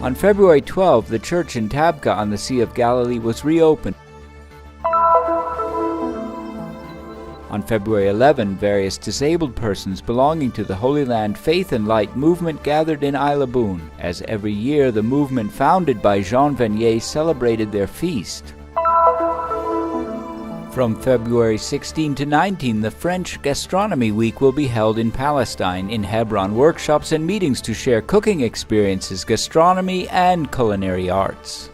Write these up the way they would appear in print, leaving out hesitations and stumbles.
On February 12, the church in Tabqa on the Sea of Galilee was reopened. On February 11, various disabled persons belonging to the Holy Land Faith and Light movement gathered in Ailabun, as every year the movement founded by Jean Vanier celebrated their feast. From February 16 to 19, the French Gastronomy Week will be held in Palestine. In Hebron, workshops and meetings to share cooking experiences, gastronomy, and culinary arts.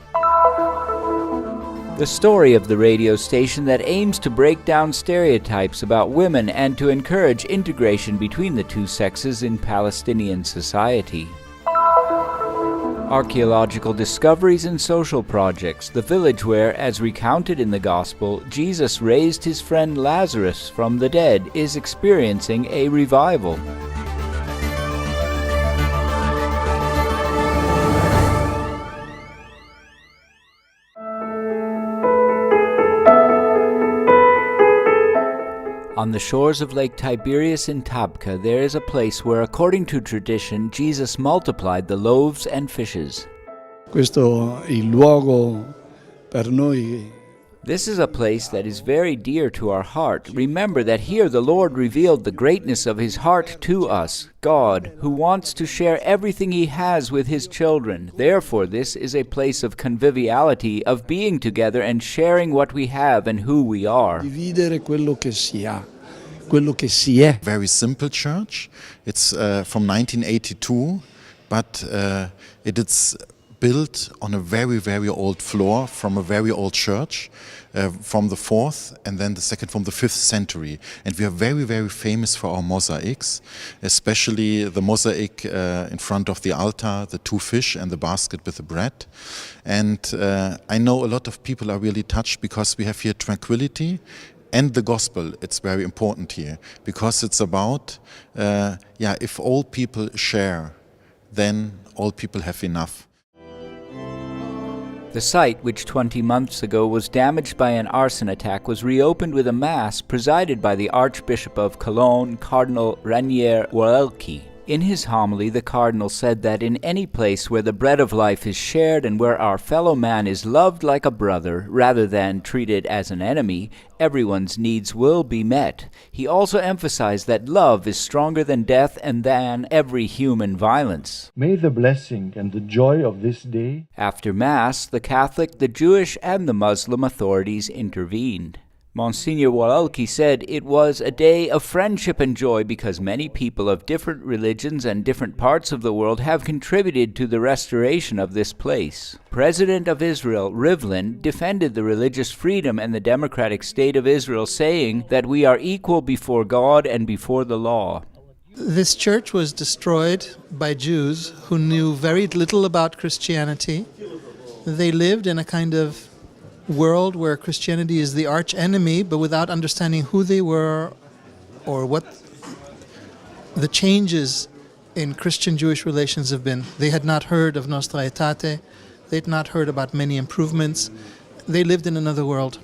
The story of the radio station that aims to break down stereotypes about women and to encourage integration between the two sexes in Palestinian society. Archaeological discoveries and social projects. The village where, as recounted in the Gospel, Jesus raised his friend Lazarus from the dead is experiencing a revival. On the shores of Lake Tiberias in Tabqa, there is a place where, according to tradition, Jesus multiplied the loaves and fishes. Questo è il luogo per noi. This is a place that is very dear to our heart. Remember that here the Lord revealed the greatness of his heart to us, God, who wants to share everything he has with his children. Therefore, this is a place of conviviality, of being together and sharing what we have and who we are. Dividere quello che si ha, quello che si è. Very simple church. It's from 1982, but it is built on a very, very old floor from a very old church from the 4th and then the second from the 5th century. And we are very, very famous for our mosaics, especially the mosaic in front of the altar, the 2 fish and the basket with the bread. And I know a lot of people are really touched because we have here tranquility and the gospel. It's very important here because it's about, if all people share, then all people have enough. The site, which 20 months ago was damaged by an arson attack, was reopened with a mass presided by the Archbishop of Cologne, Cardinal Ranier Woelki. In his homily, the Cardinal said that in any place where the bread of life is shared and where our fellow man is loved like a brother rather than treated as an enemy, everyone's needs will be met. He also emphasized that love is stronger than death and than every human violence. May the blessing and the joy of this day. After Mass, the Catholic, the Jewish, and the Muslim authorities intervened. Monsignor Woelki said it was a day of friendship and joy because many people of different religions and different parts of the world have contributed to the restoration of this place. President of Israel, Rivlin, defended the religious freedom and the democratic state of Israel, saying that we are equal before God and before the law. This church was destroyed by Jews who knew very little about Christianity. They lived in a kind of world where Christianity is the arch enemy, but without understanding who they were or what the changes in Christian-Jewish relations have been. They had not heard of Nostra Aetate. They had not heard about many improvements. They lived in another world.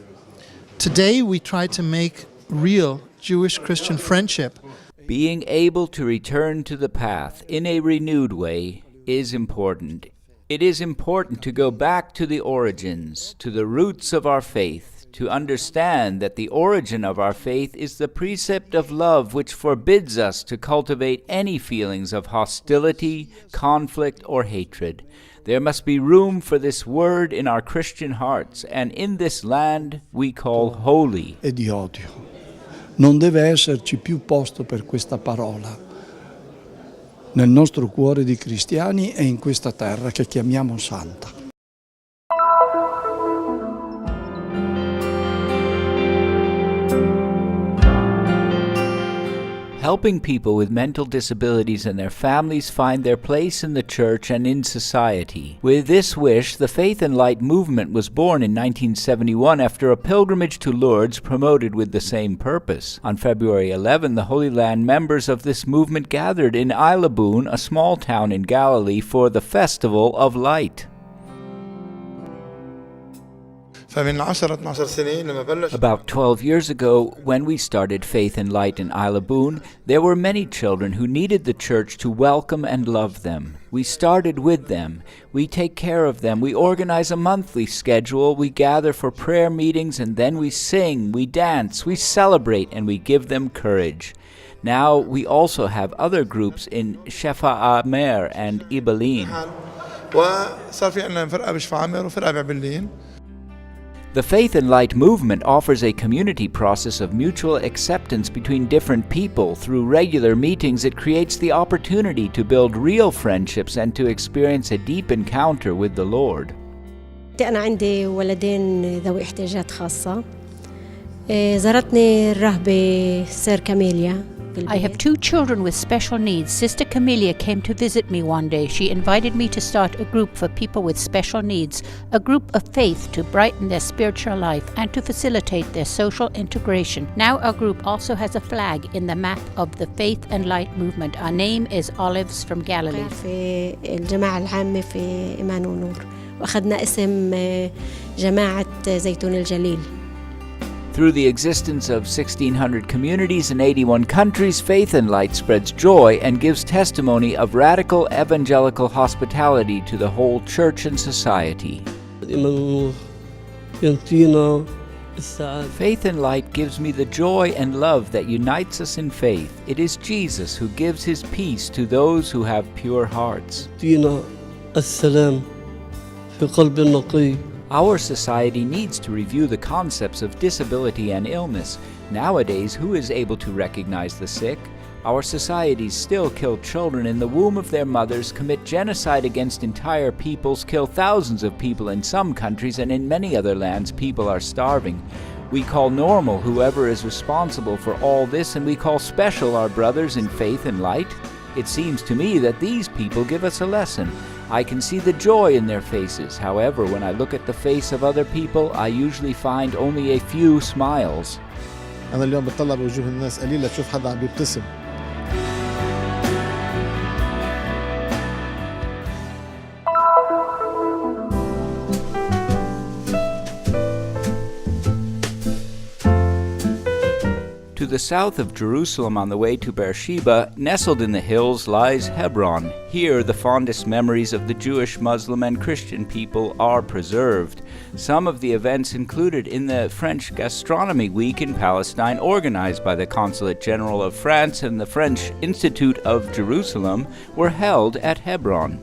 Today we try to make real Jewish-Christian friendship. Being able to return to the path in a renewed way is important. It is important to go back to the origins, to the roots of our faith, to understand that the origin of our faith is the precept of love, which forbids us to cultivate any feelings of hostility, conflict, or hatred. There must be room for this word in our Christian hearts, and in this land we call holy. E di odio. Non deve esserci più posto per questa parola nel nostro cuore di cristiani e in questa terra che chiamiamo santa. Helping people with mental disabilities and their families find their place in the church and in society. With this wish, the Faith and Light movement was born in 1971 after a pilgrimage to Lourdes promoted with the same purpose. On February 11, the Holy Land members of this movement gathered in Ailabun, a small town in Galilee, for the Festival of Light. فمن 10 12 سنة لما بلش About 12 years ago, when we started Faith and Light in Isla Boone, there were many children who needed the church to welcome and love them. We started with them. We take care of them. We organize a monthly schedule. We gather for prayer meetings, and then we sing, we dance, we celebrate, and we give them courage. Now we also have other groups in Shefa Amer and Ibalin. وصار في عندنا فرقة بشفا عامر وفرقة بعبلين. The Faith and Light movement offers a community process of mutual acceptance between different people. Through regular meetings, it creates the opportunity to build real friendships and to experience a deep encounter with the Lord. أنا عندي ولدين ذوي احتياجات خاصة. زارتني الراهبة سير كاميليا. I have two children with special needs. Sister Camellia came to visit me one day. She invited me to start a group for people with special needs, a group of faith to brighten their spiritual life and to facilitate their social integration. Now our group also has a flag in the map of the Faith and Light movement. Our name is Olives from Galilee. في الجماعة العامة في إيمان ونور وأخذنا اسم جماعة زيتون الجليل. Through the existence of 1,600 communities in 81 countries, Faith and Light spreads joy and gives testimony of radical evangelical hospitality to the whole church and society. Faith and Light gives me the joy and love that unites us in faith. It is Jesus who gives his peace to those who have pure hearts. Our society needs to review the concepts of disability and illness. Nowadays, who is able to recognize the sick? Our societies still kill children in the womb of their mothers, commit genocide against entire peoples, kill thousands of people in some countries, and in many other lands people are starving. We call normal whoever is responsible for all this, and we call special our brothers in faith and light. It seems to me that these people give us a lesson. I can see the joy in their faces. However, when I look at the face of other people, I usually find only a few smiles. أنا اليوم بتطلع بوجوه الناس قليل لتشوف حدا عم بيبتسم. To the south of Jerusalem on the way to Beersheba, nestled in the hills, lies Hebron. Here, the fondest memories of the Jewish, Muslim, and Christian people are preserved. Some of the events included in the French Gastronomy Week in Palestine, organized by the Consulate General of France and the French Institute of Jerusalem, were held at Hebron.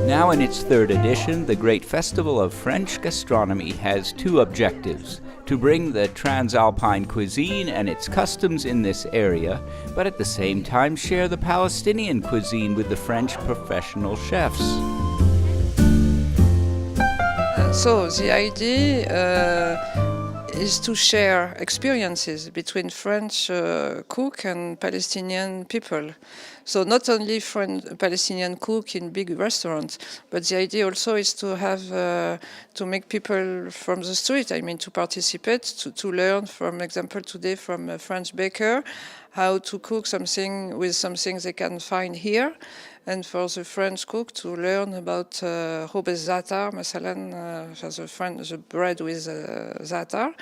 Now in its third edition, the Great Festival of French Gastronomy has two objectives: to bring the Transalpine cuisine and its customs in this area, but at the same time share the Palestinian cuisine with the French professional chefs. So the idea is to share experiences between French cook and Palestinian people. So not only Palestinian cook in big restaurants, but the idea also is to have to make people from the street, to participate, to learn, for example, today from a French baker, how to cook something with something they can find here. And for the French cook to learn about robes za'atar, the bread with za'atar.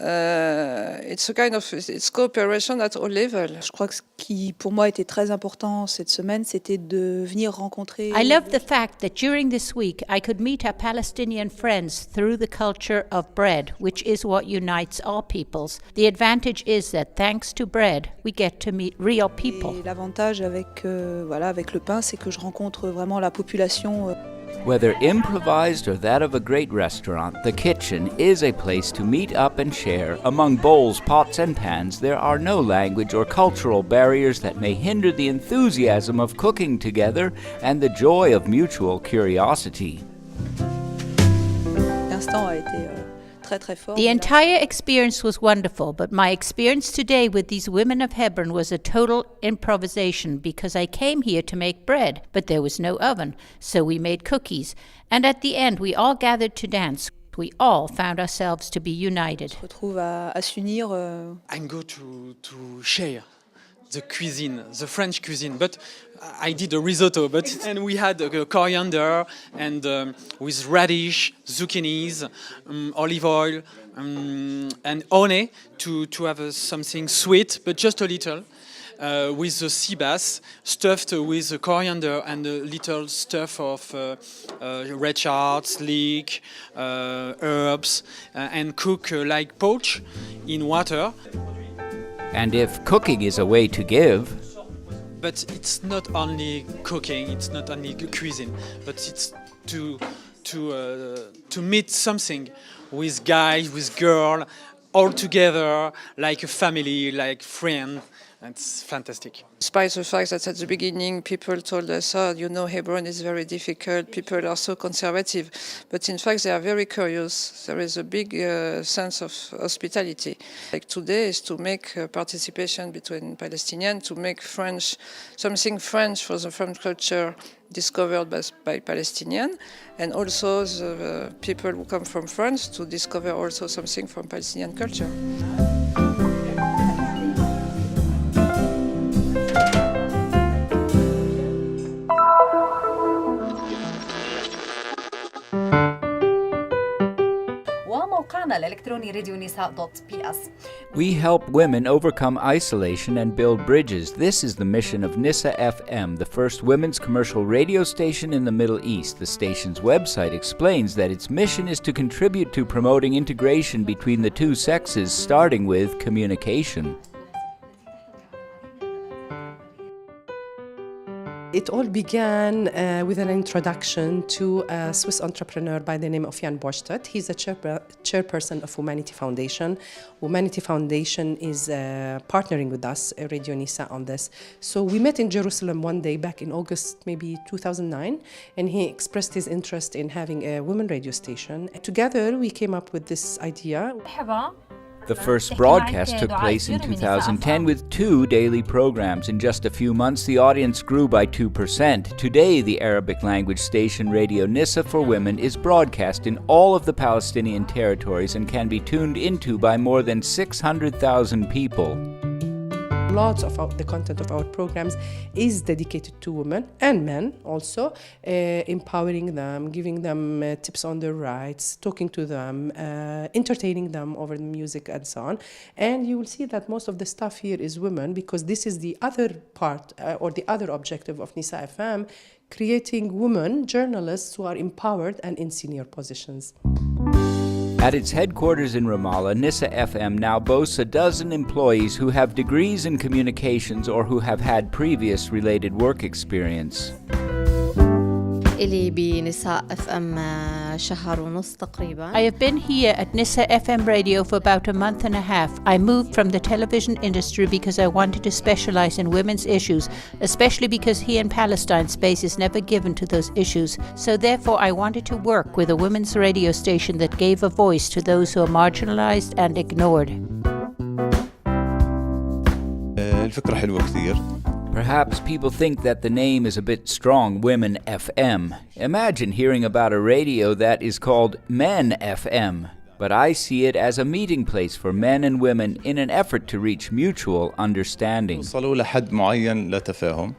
It's a kind of it's cooperation at all levels. Je crois que ce qui pour moi était très important cette semaine, c'était de venir rencontrer. I love the fact that during this week I could meet our Palestinian friends through the culture of bread, which is what unites all peoples. The advantage is that thanks to bread, we get to meet real people. Et l'avantage avec avec le pain, c'est que je rencontre vraiment la population. Whether improvised or that of a great restaurant, the kitchen is a place to meet up and share. Among bowls, pots, and pans, there are no language or cultural barriers that may hinder the enthusiasm of cooking together and the joy of mutual curiosity. L'instant a été très très fort. The entire experience was wonderful, but my experience today with these women of Hebron was a total improvisation because I came here to make bread, but there was no oven, so we made cookies. And at the end, we all gathered to dance. We all found ourselves to be united. On se retrouve à s'unir. I'm going to share the cuisine, the French cuisine, but I did a risotto, and we had coriander and with radish, zucchinis, olive oil, and honey to have something sweet, but just a little. With the sea bass stuffed with coriander and a little stuff of red charts, leek, herbs, and cook like poach in water. And if cooking is a way to give, but it's not only cooking, it's not only cuisine, but it's to meet something with guys, with girl, all together like a family, like friend. It's fantastic. Despite the fact that at the beginning people told us, Hebron is very difficult, people are so conservative. But in fact they are very curious. There is a big sense of hospitality. Like today is to make participation between Palestinians, to make something French for the French culture discovered by Palestinians, and also the people who come from France to discover also something from Palestinian culture. We help women overcome isolation and build bridges. This is the mission of Nisa FM, the first women's commercial radio station in the Middle East. The station's website explains that its mission is to contribute to promoting integration between the two sexes, starting with communication. It all began with an introduction to a Swiss entrepreneur by the name of Jan Borstadt. He's a chairperson of Humanity Foundation. Humanity Foundation is partnering with us, Radio Nisa, on this. So we met in Jerusalem one day back in August, maybe 2009, and he expressed his interest in having a women radio station. Together, we came up with this idea. The first broadcast took place in 2010 with 2 daily programs. In just a few months, the audience grew by 2%. Today, the Arabic language station Radio Nisa for Women is broadcast in all of the Palestinian territories and can be tuned into by more than 600,000 people. Lots of the content of our programs is dedicated to women and men also, empowering them, giving them tips on their rights, talking to them, entertaining them over the music and so on. And you will see that most of the stuff here is women, because this is the other part or the other objective of Nisa FM, creating women journalists who are empowered and in senior positions. At its headquarters in Ramallah, Nisa FM now boasts a dozen employees who have degrees in communications or who have had previous related work experience. إلي بنساء FM شهر ونص تقريبا. I have been here at Nisa FM radio for about a month and a half. I moved from the television industry because I wanted to specialize in women's issues, especially because here in Palestine space is never given to those issues. So therefore I wanted to work with a women's radio station that gave a voice to those who are marginalized and ignored. الفكرة حلوة كثير. Perhaps people think that the name is a bit strong, Women FM. Imagine hearing about a radio that is called Men FM. But I see it as a meeting place for men and women in an effort to reach mutual understanding. وصلوا لحد معين لتفاهم.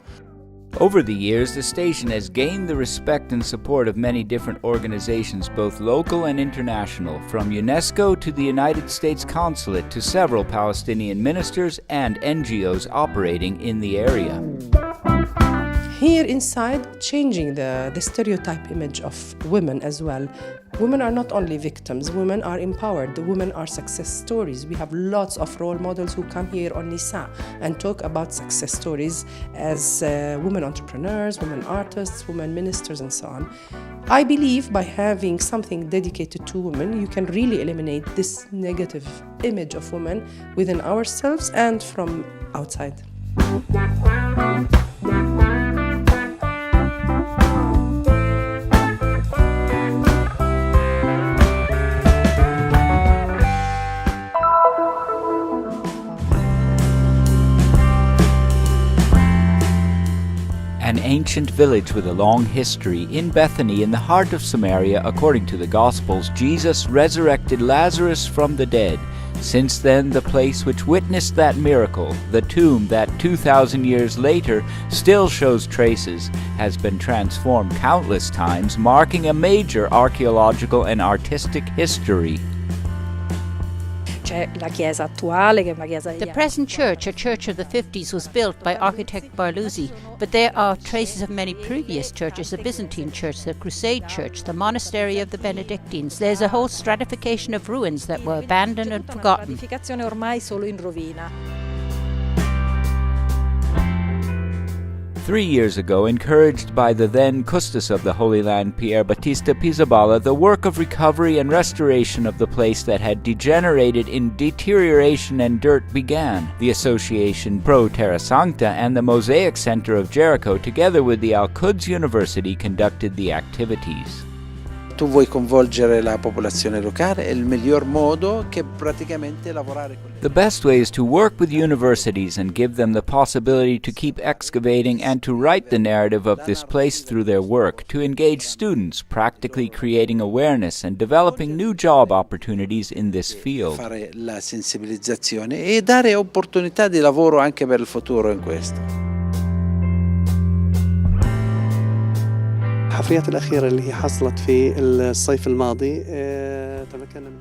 Over the years, the station has gained the respect and support of many different organizations, both local and international, from UNESCO to the United States Consulate to several Palestinian ministers and NGOs operating in the area. Here inside, changing the stereotype image of women as well. Women are not only victims, women are empowered, women are success stories. We have lots of role models who come here on Nisa and talk about success stories as women entrepreneurs, women artists, women ministers, and so on. I believe by having something dedicated to women, you can really eliminate this negative image of women within ourselves and from outside. An ancient village with a long history, in Bethany, in the heart of Samaria, according to the Gospels, Jesus resurrected Lazarus from the dead. Since then, the place which witnessed that miracle, the tomb that 2,000 years later still shows traces, has been transformed countless times, marking a major archaeological and artistic history. The present church, a church of the 50s, was built by architect Barluzzi, but there are traces of many previous churches: the Byzantine church, the Crusade church, the monastery of the Benedictines. There's a whole stratification of ruins that were abandoned and forgotten. 3 years ago, encouraged by the then Custos of the Holy Land, Pier Battista Pizzaballa, the work of recovery and restoration of the place that had degenerated in deterioration and dirt began. The association Pro Terra Sancta and the Mosaic Center of Jericho, together with the Al-Quds University, conducted the activities. Tu vuoi coinvolgere la popolazione locale, è il miglior modo che praticamente lavorare con The best way is to work with universities and give them the possibility to keep excavating and to write the narrative of this place through their work, to engage students, practically creating awareness and developing new job opportunities in this field. fare la sensibilizzazione e dare opportunità di lavoro anche per il futuro in questo. الحفريات الأخيرة اللي هي حصلت في الصيف الماضي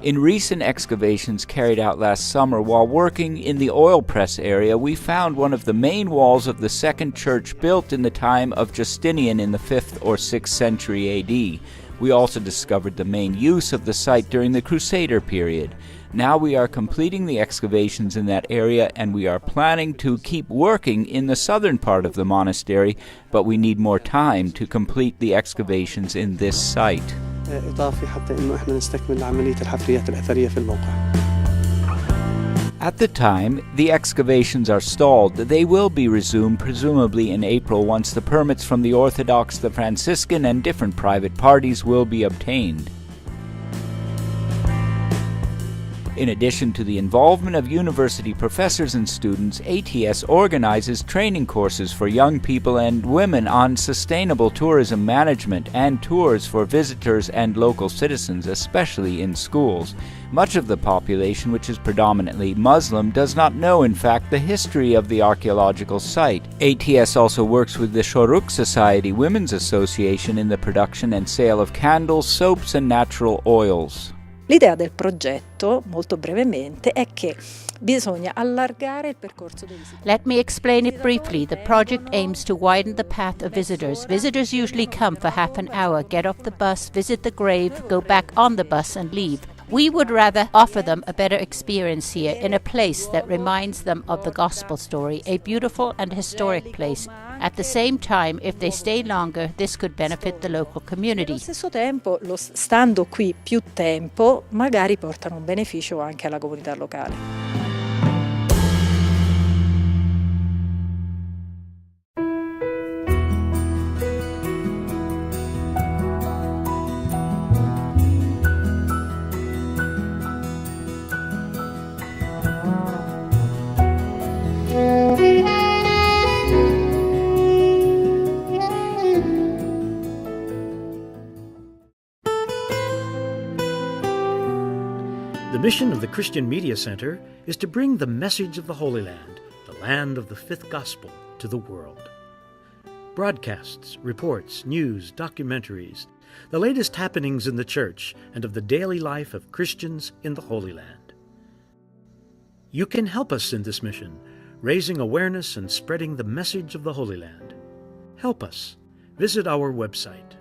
In recent excavations carried out last summer while working in the oil press area, we found one of the main walls of the second church built in the time of Justinian in the 5th or 6th century AD. We also discovered the main use of the site during the Crusader period. Now we are completing the excavations in that area, and we are planning to keep working in the southern part of the monastery, but we need more time to complete the excavations in this site. إضافي حتى إنه إحنا نستكمل عملية الحفريات الأثرية في الموقع. At the time, the excavations are stalled. They will be resumed presumably in April once the permits from the Orthodox, the Franciscan, and different private parties will be obtained. In addition to the involvement of university professors and students, ATS organizes training courses for young people and women on sustainable tourism management and tours for visitors and local citizens, especially in schools. Much of the population, which is predominantly Muslim, does not know, in fact, the history of the archaeological site. ATS also works with the Shoruk Society Women's Association in the production and sale of candles, soaps, and natural oils. L'idea del progetto, molto brevemente, è che bisogna allargare il percorso dei visitatori. Let me explain it briefly. The project aims to widen the path of visitors. Visitors usually come for half an hour, get off the bus, visit the grave, go back on the bus and leave. We would rather offer them a better experience here in a place that reminds them of the gospel story, a beautiful and historic place. At the same time, if they stay longer, this could benefit the local community. Allo stesso tempo, stando qui più tempo, magari portano un beneficio anche alla comunità locale. The mission of the Christian Media Center is to bring the message of the Holy Land, the land of the fifth gospel, to the world. Broadcasts, reports, news, documentaries, the latest happenings in the church and of the daily life of Christians in the Holy Land. You can help us in this mission, raising awareness and spreading the message of the Holy Land. Help us. Visit our website,